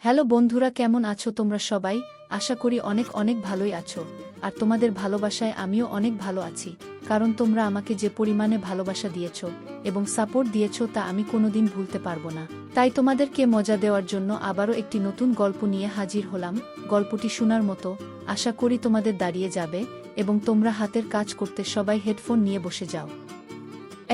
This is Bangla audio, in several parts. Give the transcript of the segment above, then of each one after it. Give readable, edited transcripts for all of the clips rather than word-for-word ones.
হ্যালো বন্ধুরা, কেমন আছো তোমরা সবাই? আশা করি অনেক অনেক ভালোই আছো। আর তোমাদের ভালোবাসায় আমিও অনেক ভালো আছি, কারণ তোমরা আমাকে যে পরিমাণে ভালোবাসা দিয়েছো এবং সাপোর্ট দিয়েছো তা আমি কোনোদিন ভুলতে পারবো না। তাই তোমাদেরকে মজা দেওয়ার জন্য আবারও একটি নতুন গল্প নিয়ে হাজির হলাম। গল্পটি শোনার মতো, আশা করি তোমাদের দাঁড়িয়ে যাবে এবং তোমরা হাতের কাজ করতে সবাই হেডফোন নিয়ে বসে যাও।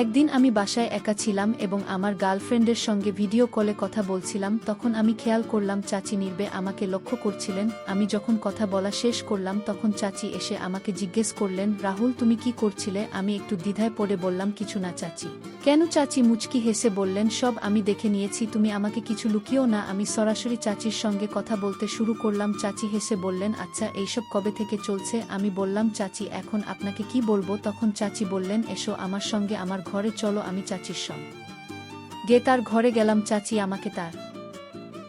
একদিন আমি বাসায় একা ছিলাম এবং আমার গার্লফ্রেন্ডের সঙ্গে ভিডিও কলে কথা বলছিলাম। তখন আমি খেয়াল করলাম চাচি নির্বে আমাকে লক্ষ্য করছিলেন। আমি যখন কথা বলা শেষ করলাম তখন চাচি এসে আমাকে জিজ্ঞেস করলেন, রাহুল তুমি কি করছিলে? আমি একটু দ্বিধায় পড়ে বললাম, কিছু না চাচি। কেন? চাচি মুচকি হেসে বললেন, সব আমি দেখে নিয়েছি, তুমি আমাকে কিছু লুকিও না। আমি সরাসরি চাচির সঙ্গে কথা বলতে শুরু করলাম। চাচি হেসে বললেন, আচ্ছা এইসব কবে থেকে চলছে? আমি বললাম, চাচি এখন আপনাকে কি বলবো? তখন চাচি বললেন, এসো আমার সঙ্গে আমার ঘরে চলো। আমি চাচির সঙ্গে তার ঘরে গেলাম। চাচি আমাকে তার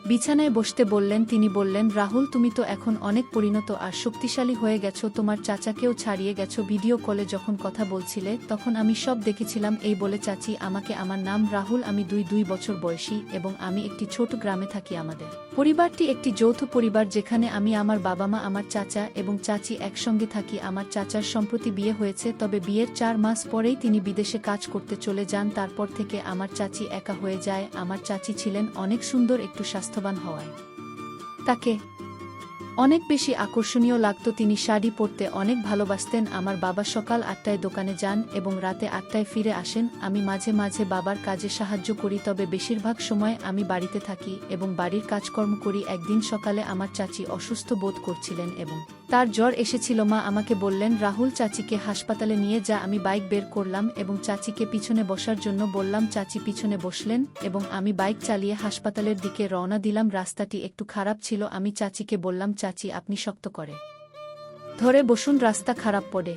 বিছানায় বসতে বললেন। তিনি বললেন, রাহুল তুমি তো এখন অনেক পরিণত আর শক্তিশালী হয়ে গেছো, তোমার চাচাকেও ছাড়িয়ে গেছো। ভিডিও কলে যখন কথা বলছিলে তখন আমি সব দেখেছিলাম। এই বলে চাচি আমাকে, আমার নাম রাহুল, আমি দুই বছর বয়সী এবং আমি একটি ছোট গ্রামে থাকি। আমাদের পরিবারটি একটি যৌথ পরিবার, যেখানে আমি, আমার বাবা মা, আমার চাচা এবং চাচি একসঙ্গে থাকি। আমার চাচার সম্প্রতি বিয়ে হয়েছে, তবে বিয়ের 4 মাস পরেই তিনি বিদেশে কাজ করতে চলে যান। তারপর থেকে আমার চাচি একা হয়ে যায়। আমার চাচি ছিলেন অনেক সুন্দর, একটু স্বাস্থ্যবান হওয়ায় তাকে অনেক বেশি আকর্ষণীয় লাগত। তিনি শাড়ি পরতে অনেক ভালোবাসতেন। আমার বাবা সকাল 8টায় দোকানে যান এবং রাতে 8টায় ফিরে আসেন। আমি মাঝে মাঝে বাবার কাজে সাহায্য করি, তবে বেশিরভাগ সময় আমি বাড়িতে থাকি এবং বাড়ির কাজকর্ম করি। একদিন সকালে আমার চাচি অসুস্থ বোধ করছিলেন এবং তার জ্বর এসেছিল। মা আমাকে বললেন, রাহুল চাচিকে হাসপাতালে নিয়ে যা। আমি বাইক বের করলাম এবং চাচিকে পিছনে বসার জন্য বললাম। চাচি পিছনে বসলেন এবং আমি বাইক চালিয়ে হাসপাতালের দিকে রওনা দিলাম। রাস্তাটি একটু খারাপ ছিল। আমি চাচিকে বললাম, চাচি আপনি শক্ত করে ধরে বসুন, রাস্তা খারাপ, পড়ে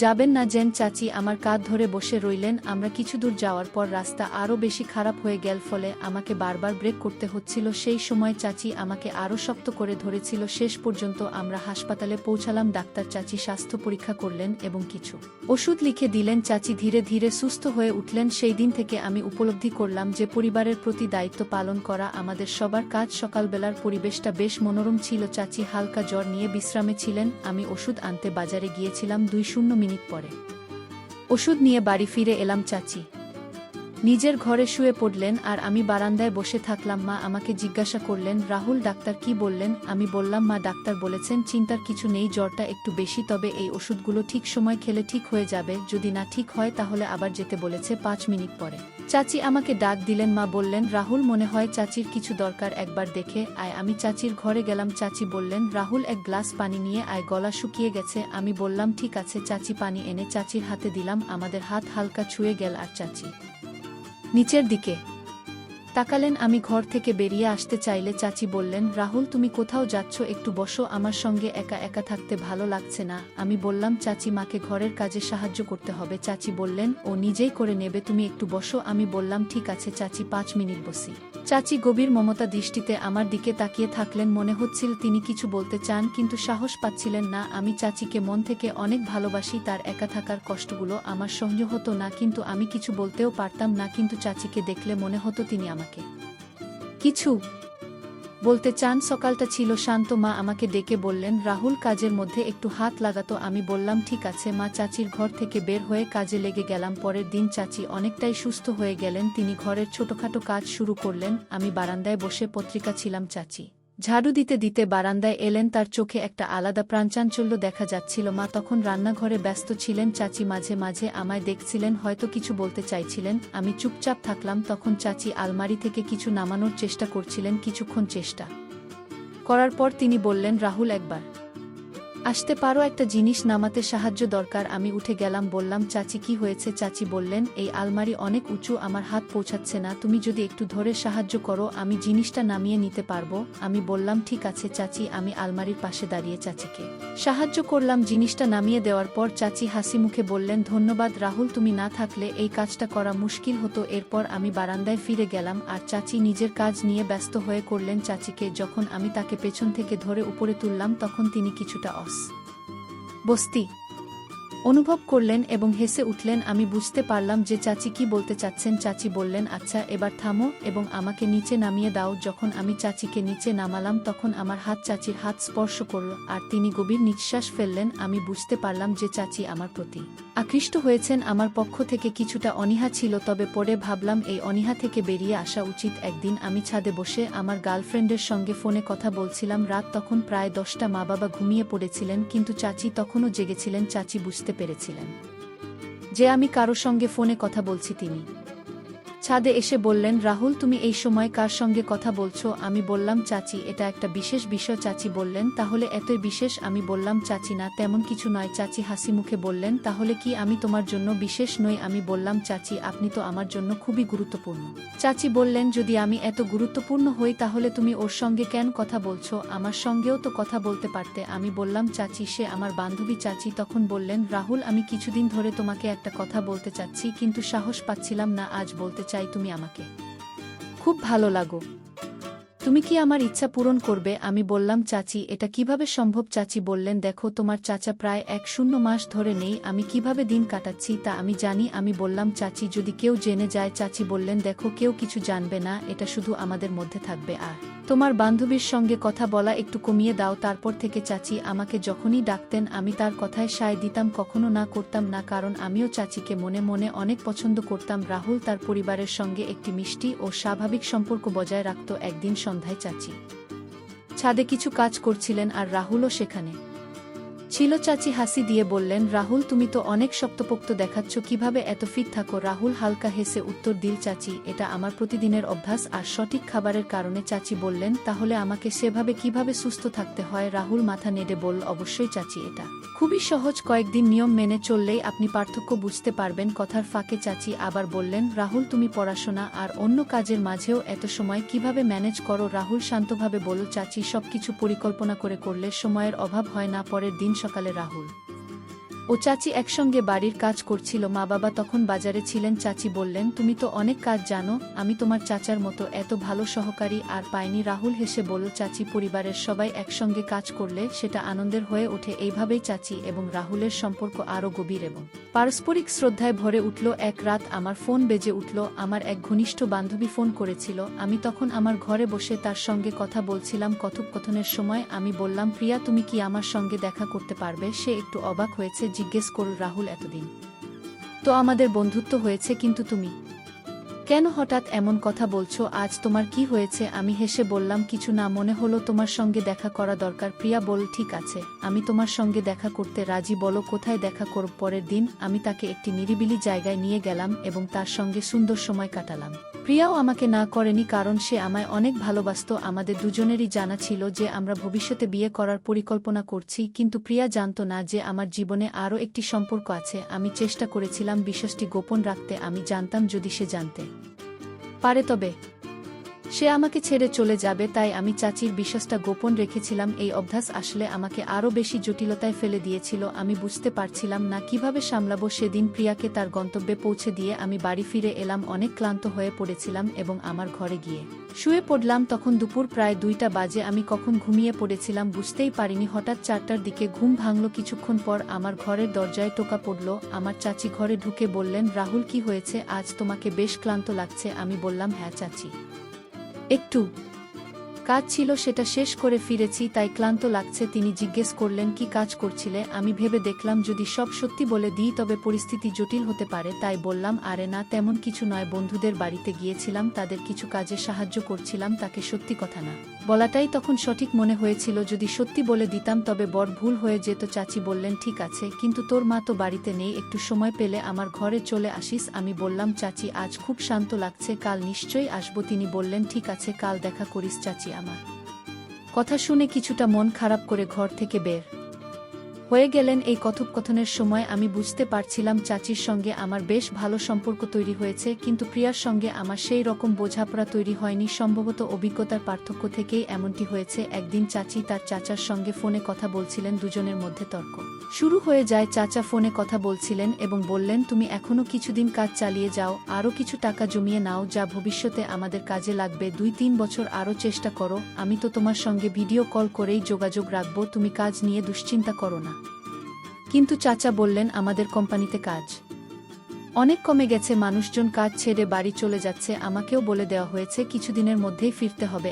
যাবেন না যেন। চাচি আমার কাঁধ ধরে বসে রইলেন। আমরা কিছু দূর যাওয়ার পর রাস্তা আরও বেশি খারাপ হয়ে গেল, ফলে আমাকে বারবার ব্রেক করতে হচ্ছিল। সেই সময় চাচি আমাকে আরও শক্ত করে ধরেছিল। শেষ পর্যন্ত আমরা হাসপাতালে পৌঁছালাম। ডাক্তার চাচি স্বাস্থ্য পরীক্ষা করলেন এবং কিছু ওষুধ লিখে দিলেন। চাচি ধীরে ধীরে সুস্থ হয়ে উঠলেন। সেই দিন থেকে আমি উপলব্ধি করলাম যে পরিবারের প্রতি দায়িত্ব পালন করা আমাদের সবার কাজ। সকালবেলার পরিবেশটা বেশ মনোরম ছিল। চাচি হালকা জ্বর নিয়ে বিশ্রামে ছিলেন। আমি ওষুধ আনতে বাজারে গিয়েছিলাম। 2 মিনিট পরে ওষুধ নিয়ে বাড়ি ফিরে এলাম। চাচি নিজের ঘরে শুয়ে পড়লেন আর আমি বারান্দায় বসে থাকলাম। মা আমাকে জিজ্ঞাসা করলেন, রাহুল ডাক্তার কি বললেন? আমি বললাম, মা ডাক্তার বলেছেন চিন্তার কিছু নেই, জ্বরটা একটু বেশি, তবে এই ওষুধগুলো ঠিক সময় খেলে ঠিক হয়ে যাবে। যদি না ঠিক হয় তাহলে আবার যেতে বলেছে। 5 মিনিট পরে চাচি আমাকে ডাক দিলেন। মা বললেন, রাহুল মনে হয় চাচির কিছু দরকার, একবার দেখে আয়। আমি চাচির ঘরে গেলাম। চাচি বললেন, রাহুল এক গ্লাস পানি নিয়ে আয়, গলা শুকিয়ে গেছে। আমি বললাম, ঠিক আছে। চাচি পানি এনে চাচির হাতে দিলাম। আমাদের হাত হালকা ছুঁয়ে গেল আর চাচি নিচের দিকে তাকালেন। আমি ঘর থেকে বেরিয়ে আসতে চাইলে চাচি বললেন, রাহুল তুমি কোথাও যাচ্ছ? একটু বসো, আমার সঙ্গে একা একা থাকতে ভালো লাগছে না। আমি বললাম, চাচি মাকে ঘরের কাজে সাহায্য করতে হবে। চাচি বললেন, ও নিজেই করে নেবে, তুমি একটু বসো। আমি বললাম, ঠিক আছে চাচি, 5 মিনিট বসি। চাচি গভীর মমতা দৃষ্টিতে আমার দিকে তাকিয়ে থাকলেন। মনে হচ্ছিল তিনি কিছু বলতে চান কিন্তু সাহস পাচ্ছিলেন না। আমি চাচিকে মন থেকে অনেক ভালোবাসি। তার একা থাকার কষ্টগুলো আমার সহ্য হতো না, কিন্তু আমি কিছু বলতেও পারতাম না। কিন্তু চাচিকে দেখলে মনে হতো তিনি আমাকে কিছু বলতে চান। সকালটা ছিল শান্ত। মা আমাকে ডেকে বললেন, রাহুল কাজের মধ্যে একটু হাত লাগাতো। আমি বললাম, ঠিক আছে মা। চাচির ঘর থেকে বের হয়ে কাজে লেগে গেলাম। পরের দিন চাচি অনেকটাই সুস্থ হয়ে গেলেন। তিনি ঘরের ছোটখাটো কাজ শুরু করলেন। আমি বারান্দায় বসে পত্রিকা ছিলাম। চাচি ঝাড়ু দিতে দিতে বারান্দায় এলেন। তার চোখে একটা আলাদা প্রাণচাঞ্চল্য দেখা যাচ্ছিল। মা তখন রান্নাঘরে ব্যস্ত ছিলেন। চাচি মাঝে মাঝে আমায় দেখছিলেন, হয়তো কিছু বলতে চাইছিলেন। আমি চুপচাপ থাকলাম। তখন চাচি আলমারি থেকে কিছু নামানোর চেষ্টা করছিলেন। কিছুক্ষণ চেষ্টা করার পর তিনি বললেন, রাহুল একবার আসতে পারো, একটা জিনিস নামাতে সাহায্য দরকার। আমি উঠে গেলাম। বললাম, চাচি কি হয়েছে? চাচি বললেন, এই আলমারি অনেক উঁচু, আমার হাত পৌঁছাচ্ছে না, তুমি যদি একটু ধরে সাহায্য করো আমি জিনিসটা নামিয়ে নিতে পারবো। আমি বললাম, ঠিক আছে চাচি। আমি আলমারির পাশে দাঁড়িয়ে চাচিকে সাহায্য করলাম। জিনিসটা নামিয়ে দেওয়ার পর চাচি হাসি মুখে বললেন, ধন্যবাদ রাহুল, তুমি না থাকলে এই কাজটা করা মুশকিল হতো। এরপর আমি বারান্দায় ফিরে গেলাম আর চাচি নিজের কাজ নিয়ে ব্যস্ত হয়ে করলেন। চাচিকে যখন আমি তাকে পেছন থেকে ধরে উপরে তুললাম তখন তিনি কিছুটা বস্তি অনুভব করলেন এবং হেসে উঠলেন। আমি বুঝতে পারলাম যে চাচি কি বলতে চাচ্ছেন। চাচি বললেন, আচ্ছা এবার থামো এবং আমাকে নিচে নামিয়ে দাও। যখন আমি চাচিকে নিচে নামালাম তখন আমার হাত চাচির হাত স্পর্শ করল আর তিনি গভীর নিঃশ্বাস ফেললেন। আমি বুঝতে পারলাম যে চাচি আমার প্রতি আকৃষ্ট হয়েছেন। আমার পক্ষ থেকে কিছুটা অনীহা ছিল, তবে পরে ভাবলাম এই অনীহা থেকে বেরিয়ে আসা উচিত। একদিন আমি ছাদে বসে আমার গার্লফ্রেন্ডের সঙ্গে ফোনে কথা বলছিলাম। রাত তখন প্রায় 10টা। মা বাবা ঘুমিয়ে পড়েছিলেন কিন্তু চাচি তখনও জেগেছিলেন। চাচি বুঝতে পেরেছিলেন যে আমি কারো সঙ্গে ফোনে কথা বলছি। তিনি ছাদে এসে বললেন, রাহুল তুমি এই সময় কার সঙ্গে কথা বলছো? আমি বললাম, চাচি এটা একটা বিশেষ বিষয়। চাচি বললেন, তাহলে এতই বিশেষ? আমি বললাম, চাচি না তেমন কিছু নয়। চাচি হাসি মুখে বললেন, তাহলে কি আমি তোমার জন্য বিশেষ নই? আমি বললাম, চাচি আপনি তো আমার জন্য খুবই গুরুত্বপূর্ণ। চাচি বললেন, যদি আমি এত গুরুত্বপূর্ণ হই তাহলে তুমি ওর সঙ্গে কেন কথা বলছো? আমার সঙ্গেও তো কথা বলতে পারতে। আমি বললাম, চাচি সে আমার বান্ধবী। চাচি তখন বললেন, রাহুল আমি কিছুদিন ধরে তোমাকে একটা কথা বলতে চাচ্ছি কিন্তু সাহস পাচ্ছিলাম না। আজ বলতে চাই, তুমি আমাকে খুব ভালো লাগো। তুমি কি আমার ইচ্ছা পূরণ করবে? আমি বললাম, চাচি এটা কিভাবে সম্ভব? চাচি বললেন, দেখো তোমার চাচা প্রায় 1 মাস ধরে নেই, আমি কিভাবে দিন কাটাচ্ছি তা আমি জানি। আমি বললাম, চাচি যদি কেউ জেনে যায়? চাচি বললেন, দেখো কেউ কিছু জানবে না, এটা শুধু আমাদের মধ্যে থাকবে। আর তোমার বান্ধবীর সঙ্গে কথা বলা একটু কমিয়ে দাও। তারপর থেকে চাচি আমাকে যখনই ডাকতেন আমি তার কথায় সায় দিতাম, কখনো না করতাম না, কারণ আমিও চাচিকে মনে মনে অনেক পছন্দ করতাম। রাহুল তার পরিবারের সঙ্গে একটি মিষ্টি ও স্বাভাবিক সম্পর্ক বজায় রাখত। একদিন সন্ধ্যায় চাচি ছাদে কিছু কাজ করছিলেন আর রাহুলও সেখানে ছিল। চাচি হাসি দিয়ে বললেন, রাহুল তুমি তো অনেক শক্তপোক্ত দেখাচ্ছ, কিভাবে এত ফিট থাকো? রাহুল হালকা হেসে উত্তর দিল, চাচি এটা আমার প্রতিদিনের অভ্যাস আর সঠিক খাবারের কারণে। চাচি বললেন, তাহলে আমাকে সেভাবে কিভাবে সুস্থ থাকতে হয়? রাহুল মাথা নেড়ে বলল, অবশ্যই চাচি, এটা খুবই সহজ, কয়েকদিন নিয়ম মেনে চললেই আপনি পার্থক্য বুঝতে পারবেন। কথার ফাঁকে চাচি আবার বললেন, রাহুল তুমি পড়াশোনা আর অন্য কাজের মাঝেও এত সময় কিভাবে ম্যানেজ করো? রাহুল শান্তভাবে বলল, চাচি সবকিছু পরিকল্পনা করে করলে সময়ের অভাব হয় না। পরের দিন সকালে রাহুল ও চাচি একসঙ্গে বাড়ির কাজ করছিল। মা বাবা তখন বাজারে ছিলেন। চাচি বললেন, তুমি তো অনেক কাজ জানো, আমি তোমার চাচার মতো এত ভালো সহকারী আর পাইনি। রাহুল হেসে বলল, চাচি পরিবারের সবাই একসঙ্গে কাজ করলে সেটা আনন্দের হয়ে ওঠে। এইভাবেই চাচি এবং রাহুলের সম্পর্ক আরও গভীর এবং পারস্পরিক শ্রদ্ধায় ভরে উঠল। এক রাত আমার ফোন বেজে উঠল। আমার এক ঘনিষ্ঠ বান্ধবী ফোন করেছিল। আমি তখন আমার ঘরে বসে তার সঙ্গে কথা বলছিলাম। কথোপকথনের সময় আমি বললাম, প্রিয়া তুমি কি আমার সঙ্গে দেখা করতে পারবে? সে একটু অবাক হয়েছে, জিজ্ঞেস করল, রাহুল এতদিন তো আমাদের বন্ধুত্ব হয়েছে, কিন্তু তুমি কেন হঠাৎ এমন কথা বলছো? আজ তোমার কি হয়েছে? আমি হেসে বললাম, কিছু না, মনে হলো তোমার সঙ্গে দেখা করা দরকার। প্রিয়া বলল, ঠিক আছে আমি তোমার সঙ্গে দেখা করতে রাজি, বলো কোথায় দেখা করব? পরের দিন আমি তাকে একটি নিরিবিলি জায়গায় নিয়ে গেলাম এবং তার সঙ্গে সুন্দর সময় কাটালাম। প্রিয়াও আমাকে না করেনি, কারণ সে আমায় অনেক ভালোবাসত। আমাদের দুজনেরই জানা ছিল যে আমরা ভবিষ্যতে বিয়ে করার পরিকল্পনা করছি, কিন্তু প্রিয়া জানত না যে আমার জীবনে আরও একটি সম্পর্ক আছে। আমি চেষ্টা করেছিলাম বিষয়টি গোপন রাখতে। আমি জানতাম যদি সে জানতে পারে তবে সে আমাকে ছেড়ে চলে যাবে, তাই আমি চাচির বিশ্বাসটা গোপন রেখেছিলাম। এই অভ্যাস আসলে আমাকে আরও বেশি জটিলতায় ফেলে দিয়েছিল। আমি বুঝতে পারছিলাম না কিভাবে সামলাবো। সেদিন প্রিয়াকে তার গন্তব্যে পৌঁছে দিয়ে আমি বাড়ি ফিরে এলাম। অনেক ক্লান্ত হয়ে পড়েছিলাম এবং আমার ঘরে গিয়ে শুয়ে পড়লাম। তখন দুপুর প্রায় 2টা বাজে। আমি কখন ঘুমিয়ে পড়েছিলাম বুঝতেই পারিনি। হঠাৎ 4টার দিকে ঘুম ভাঙল। কিছুক্ষণ পর আমার ঘরের দরজায় টোকা পড়ল। আমার চাচি ঘরে ঢুকে বললেন, রাহুল কি হয়েছে? আজ তোমাকে বেশ ক্লান্ত লাগছে। আমি বললাম, হ্যাঁ চাচি, একটু কাজ ছিল, সেটা শেষ করে ফিরেছি তাই ক্লান্ত লাগছে। তিনি জিজ্ঞেস করলেন, কি কাজ করছিলে? আমি ভেবে দেখলাম যদি সব সত্যি বলে দিই তবে পরিস্থিতি জটিল হতে পারে, তাই বললাম, আরে না তেমন কিছু নয়, বন্ধুদের বাড়িতে গিয়েছিলাম, তাদের কিছু কাজে সাহায্য করছিলাম। তাকে সত্যি কথা না বলাটাই তখন সঠিক মনে হয়েছিল। যদি সত্যি বলে দিতাম তবে বড় ভুল হয়ে যেত। চাচি বললেন, ঠিক আছে, কিন্তু তোর মা তো বাড়িতে নেই, একটু সময় পেলে আমার ঘরে চলে আসিস। আমি বললাম, চাচি আজ খুব শান্ত লাগছে, কাল নিশ্চয়ই আসবো। তিনি বললেন, ঠিক আছে কাল দেখা করিস। চাচি আমার কথা শুনে কিছুটা মন খারাপ করে ঘর থেকে বের হয়ে গেলেন। এই কথোপকথনের সময় আমি বুঝতে পারছিলাম চাচির সঙ্গে আমার বেশ ভালো সম্পর্ক তৈরি হয়েছে, কিন্তু প্রিয়ার সঙ্গে আমার সেই রকম বোঝাপড়া তৈরি হয়নি। সম্ভবত অভিজ্ঞতার পার্থক্য থেকেই এমনটি হয়েছে। একদিন চাচি তার চাচার সঙ্গে ফোনে কথা বলছিলেন। দুজনের মধ্যে তর্ক শুরু হয়ে যায়। চাচা ফোনে কথা বলছিলেন এবং বললেন, তুমি এখনো কিছুদিন কাজ চালিয়ে যাও, আরও কিছু টাকা জমিয়ে নাও, যা ভবিষ্যতে আমাদের কাজে লাগবে। 2-3 বছর আরও চেষ্টা করো, আমি তো তোমার সঙ্গে ভিডিও কল করেই যোগাযোগ রাখব, তুমি কাজ নিয়ে দুশ্চিন্তা করো না। কিন্তু চাচা বললেন আমাদের কোম্পানিতে কাজ অনেক কমে গেছে, মানুষজন কাজ ছেড়ে বাড়ি চলে যাচ্ছে। আমাকেও বলে দেওয়া হয়েছে কিছুদিনের মধ্যেই ফিরতে হবে।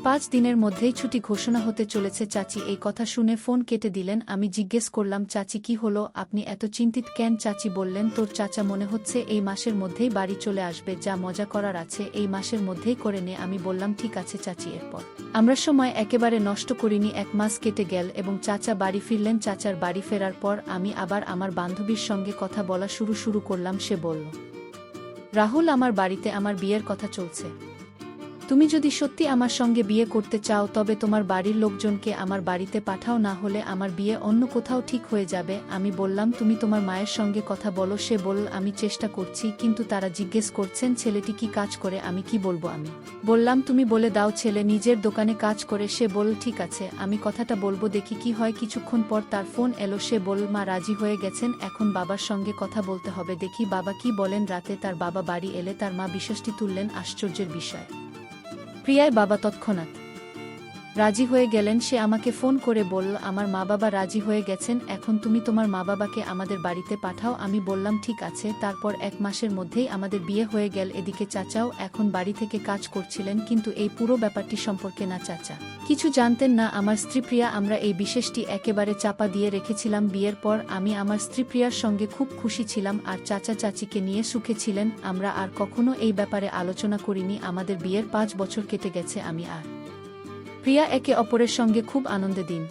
5 দিনের মধ্যেই ছুটি ঘোষণা হতে চলেছে। চাচি এই কথা শুনে ফোন কেটে দিলেন। আমি জিজ্ঞেস করলাম, চাচি কি হলো, আপনি এত চিন্তিত কেন? চাচি বললেন, তোর চাচা মনে হচ্ছে এই মাসের মধ্যেই বাড়ি চলে আসবে, যা মজা করার আছে এই মাসের মধ্যেই করে নে। আমি বললাম ঠিক আছে চাচি। এরপর আমরা সময় একেবারে নষ্ট করিনি। 1 মাস কেটে গেল এবং চাচা বাড়ি ফিরলেন। চাচার বাড়ি ফেরার পর আমি আবার আমার বান্ধবীর সঙ্গে কথা বলা শুরু করলাম। সে বলল, রাহুল, আমার বাড়িতে আমার বিয়ের কথা চলছে। তুমি যদি সত্যি আমার সঙ্গে বিয়ে করতে চাও তবে তোমার বাড়ির লোকজনকে আমার বাড়িতে পাঠাও, না হলে আমার বিয়ে অন্য কোথাও ঠিক হয়ে যাবে। আমি বললাম, তুমি তোমার মায়ের সঙ্গে কথা বলো। সে বলল, আমি চেষ্টা করছি, কিন্তু তারা জিজ্ঞেস করছেন ছেলেটি কি কাজ করে। আমি কি বলবো? আমি বললাম, তুমি বলে দাও ছেলে নিজের দোকানে কাজ করে। সে বলল, ঠিক আছে, আমি কথাটা বলবো, দেখি কি হয়। কিছুক্ষণ পর তার ফোন এলো। সে বলল, মা রাজি হয়ে গেছেন, এখন বাবার সঙ্গে কথা বলতে হবে, দেখি বাবা কি বলেন। রাতে তার বাবা বাড়ি এলে তার মা বিশ্বাসটি তুললেন। আশ্চর্যের বিষয়, প্রিয়ার বাবা তৎক্ষণাৎ রাজি হয়ে গেলেন। সে আমাকে ফোন করে বলল, আমার মা বাবা রাজি হয়ে গেছেন, এখন তুমি তোমার মা বাবাকে আমাদের বাড়িতে পাঠাও। আমি বললাম ঠিক আছে। তারপর 1 মাসের মধ্যেই আমাদের বিয়ে হয়ে গেল। এদিকে চাচাও এখন বাড়ি থেকে কাজ করছিলেন, কিন্তু এই পুরো ব্যাপারটি সম্পর্কে না চাচা কিছু জানতেন না আমার স্ত্রী প্রিয়া। আমরা এই বিশেষটি একেবারে চাপা দিয়ে রেখেছিলাম। বিয়ের পর আমি আমার স্ত্রী প্রিয়ার সঙ্গে খুব খুশি ছিলাম, আর চাচা চাচিকে নিয়ে সুখে ছিলেন। আমরা আর কখনো এই ব্যাপারে আলোচনা করিনি। আমাদের বিয়ের 5 বছর কেটে গেছে। আমি আর প্রিয়া একে অপরের সঙ্গে খুব আনন্দে দিন